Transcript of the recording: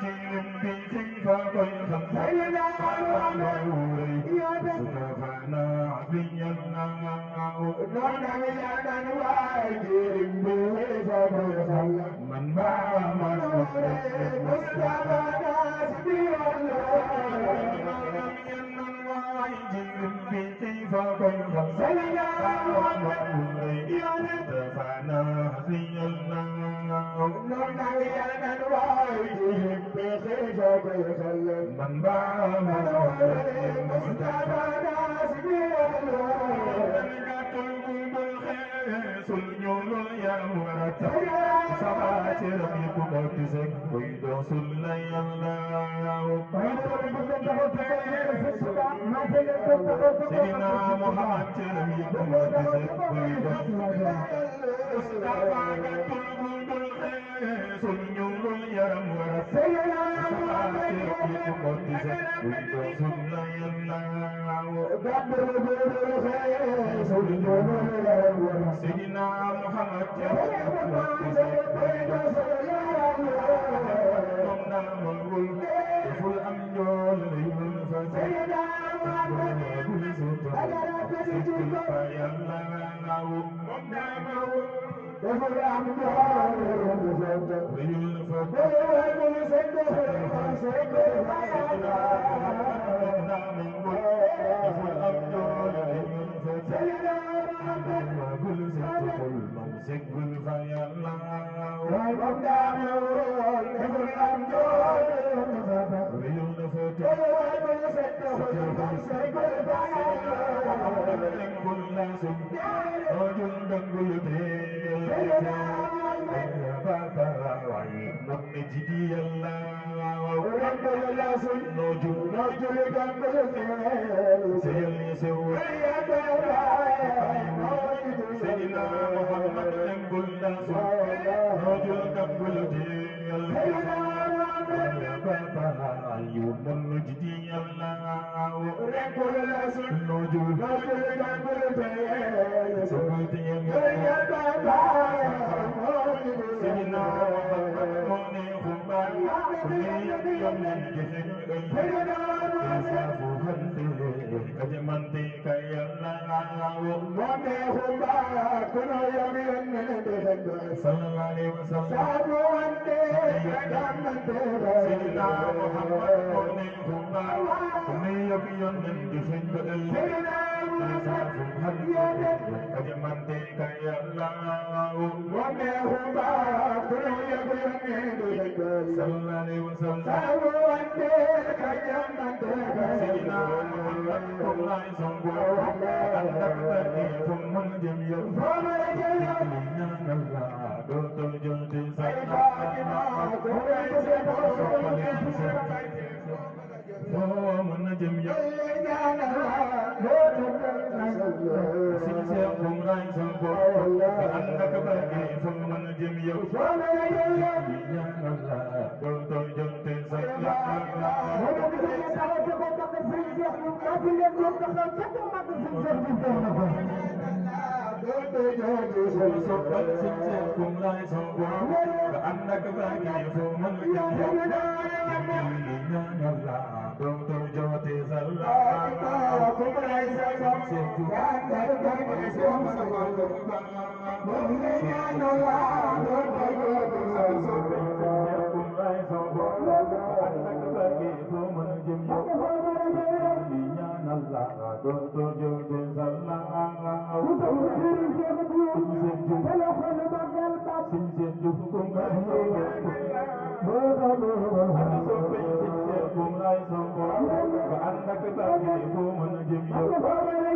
jirim bi ci fa koy xam sayna mawlay sutafana bi yalla non na ya dan waay jirim bi fa koy xam man ba man mustafana bi yalla jirim bi ci fa koy xam sayna mawlay sutafana bi yalla non na ya dan waay jirim bi ci fa koy xam man ba man mustafana bi yalla sul ñoolo yaram warata sabaati rabbi ku ko gisee kuy doon sul la yàlla Sidina Muhammad ci rabbi ku ko gisee kuy doon sul ñoolo yaram warata sabaati rabbi ku ko gisee kuy doon sul la yàlla Sidina Muhammad ful am njool yul fa Sidina Muhammad fa yàlla naaw deful am njool yul fa Thank you.